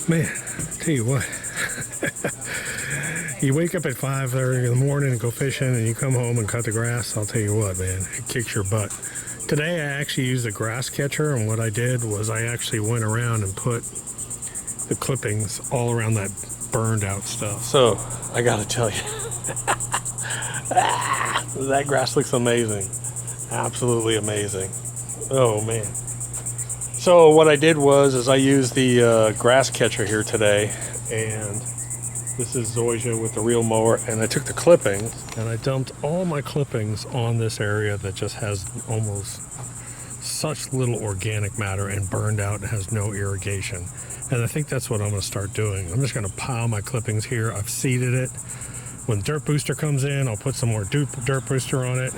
Man, tell you what, you wake up at 5:30 in the morning and go fishing, and you come home and cut the grass. I'll tell you what, man, it kicks your butt. Today I actually used a grass catcher, and what I did was I actually went around and put the clippings all around that burned out stuff. So I gotta tell you, that grass looks amazing. Absolutely amazing. Oh man. So what I did was I used the grass catcher here today, and this is Zoysia with the reel mower, and I took the clippings and I dumped all my clippings on this area that just has almost such little organic matter and burned out and has no irrigation. And I think that's what I'm going to start doing. I'm just going to pile my clippings here. I've seeded it. When Dirt Booster comes in, I'll put some more Dirt Booster on it,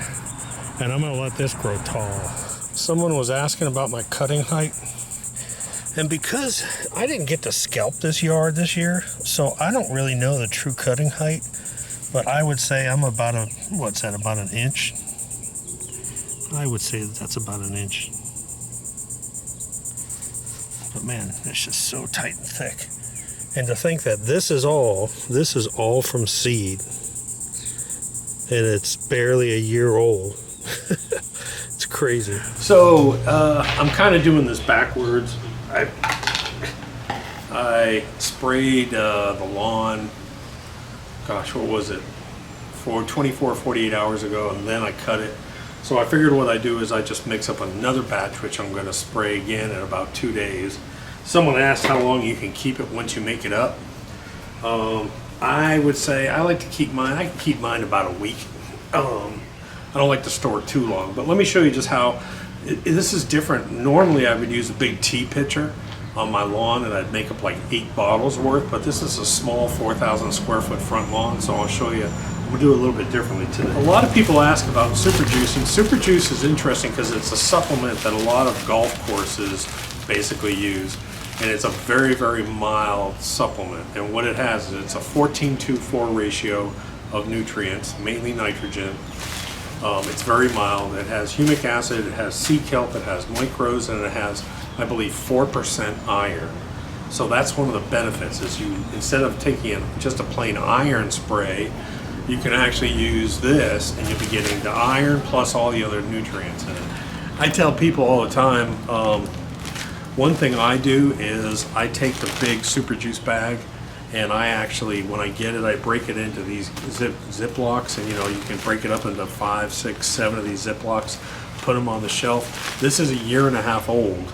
and I'm going to let this grow tall. Someone was asking about my cutting height, and because I didn't get to scalp this yard this year, so I don't really know the true cutting height, but I would say I'm about about an inch? I would say that's about an inch. But man, it's just so tight and thick. And to think that this is all from seed, and it's barely a year old. It's crazy. So I'm kind of doing this backwards. I sprayed the lawn, gosh, what was it, for 48 hours ago, and then I cut it. So I figured what I do is I just mix up another batch, which I'm going to spray again in about 2 days. Someone asked how long you can keep it once you make it up. I would say I like to keep mine. I can keep mine about a week. I don't like to store it too long, but let me show you just how this is different. Normally I would use a big tea pitcher on my lawn and I'd make up like 8 bottles worth, but this is a small 4,000 square foot front lawn, so I'll show you. We'll do it a little bit differently today. A lot of people ask about Super Juice, and Super Juice is interesting because it's a supplement that a lot of golf courses basically use, and it's a very, very mild supplement. And what it has is it's a 14:4 ratio of nutrients, mainly nitrogen. It's very mild. It has humic acid, it has sea kelp, it has micros, and it has, I believe, 4% iron. So that's one of the benefits, is you, instead of taking just a plain iron spray, you can actually use this and you'll be getting the iron plus all the other nutrients in it. I tell people all the time, one thing I do is I take the big Super Juice bag, and I actually, when I get it, I break it into these Ziplocs, and you know, you can break it up into 5, 6, 7 of these Ziplocs, put them on the shelf. This is 1.5 years old,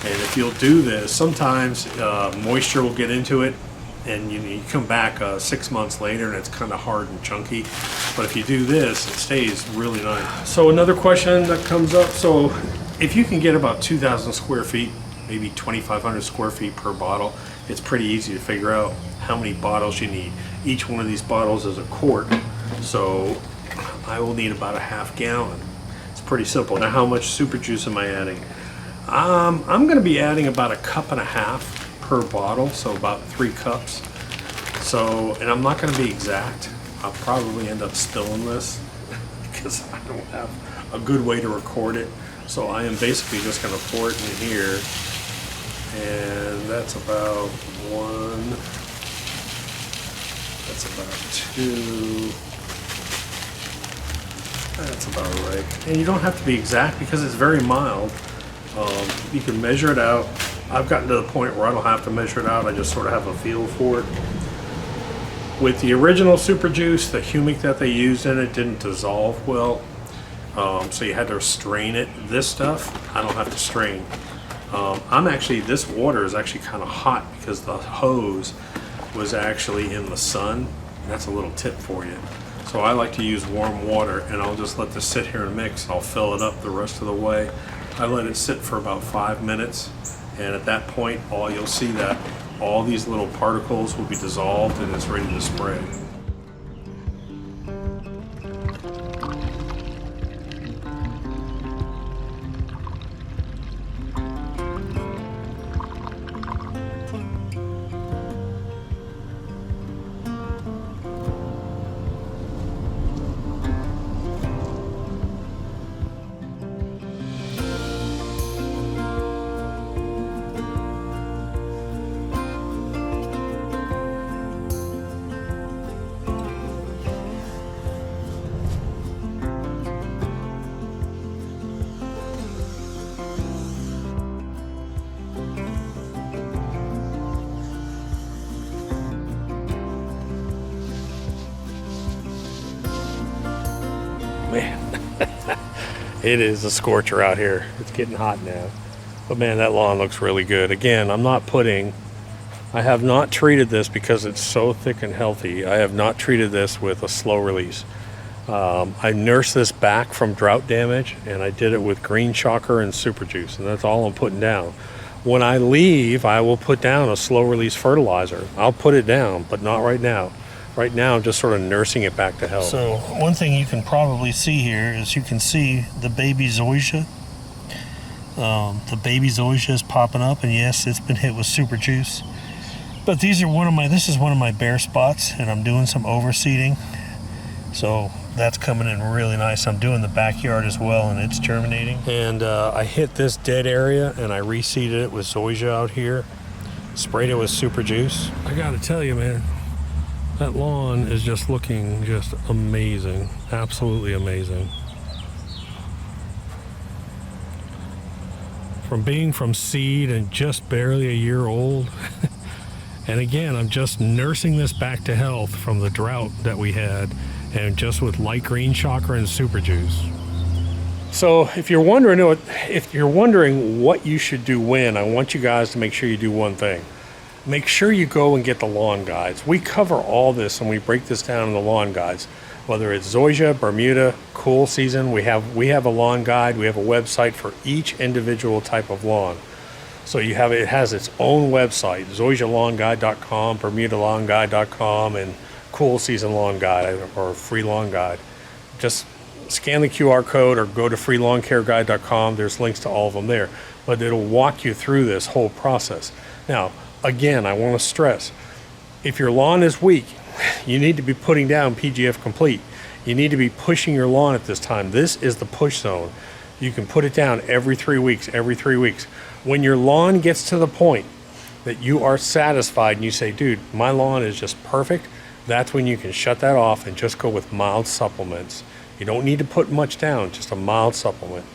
and if you'll do this, sometimes moisture will get into it, and you come back 6 months later and it's kind of hard and chunky. But if you do this, it stays really nice. So another question that comes up, so if you can get about 2,000 square feet, maybe 2,500 square feet per bottle, it's pretty easy to figure out how many bottles you need. Each one of these bottles is a quart, so I will need about a half gallon. It's pretty simple. Now, how much Super Juice am I adding? I'm going to be adding about 1.5 cups per bottle, so about 3 cups. So, and I'm not going to be exact. I'll probably end up spilling this because I don't have a good way to record it. So I am basically just going to pour it in here, and that's about 1, that's about 2, that's about right. And you don't have to be exact because it's very mild. You can measure it out. I've gotten to the point where I don't have to measure it out. I just sort of have a feel for it. With the original Super Juice, the humic that they used in it didn't dissolve well. So you had to strain it. This stuff, I don't have to strain. This water is actually kind of hot because the hose was actually in the sun. That's a little tip for you. So I like to use warm water, and I'll just let this sit here and mix. I'll fill it up the rest of the way. I let it sit for about 5 minutes, and at that point, you'll see that all these little particles will be dissolved and it's ready to spray. man. It is a scorcher out here. It's getting hot now. But man, that lawn looks really good. Again, I have not treated this because it's so thick and healthy. I have not treated this with a slow release. I nursed this back from drought damage, and I did it with green shocker and super juice, and that's all I'm putting down. When I leave, I will put down a slow release fertilizer. I'll put it down, but not right now. Right now, I'm just sort of nursing it back to health. So one thing you can probably see here is you can see the baby zoysia. The baby zoysia is popping up, and yes, it's been hit with super juice. But this is one of my bare spots, and I'm doing some overseeding. So that's coming in really nice. I'm doing the backyard as well, and it's germinating. And I hit this dead area, and I reseeded it with zoysia out here. Sprayed it with super juice. I gotta tell you, man, that lawn is just looking just amazing. Absolutely amazing. From being from seed and just barely a year old. And again, I'm just nursing this back to health from the drought that we had, and just with light green shocker and super juice. So if you're wondering what you should do when, I want you guys to make sure you do one thing. Make sure you go and get the lawn guides. We cover all this and we break this down in the lawn guides. Whether it's zoysia, Bermuda, cool season, we have a lawn guide. We have a website for each individual type of lawn. So it has its own website, zoysialawnguide.com, bermudalawnguide.com, and cool season lawn guide or free lawn guide. Just scan the QR code or go to freelawncareguide.com. There's links to all of them there, but it'll walk you through this whole process. Now, again, I want to stress, if your lawn is weak, you need to be putting down PGF Complete. You need to be pushing your lawn at this time. This is the push zone. You can put it down every 3 weeks. When your lawn gets to the point that you are satisfied and you say, dude, my lawn is just perfect, that's when you can shut that off and just go with mild supplements. You don't need to put much down, just a mild supplement.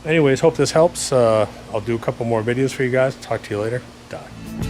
Anyways, hope this helps. I'll do a couple more videos for you guys. Talk to you later. Bye.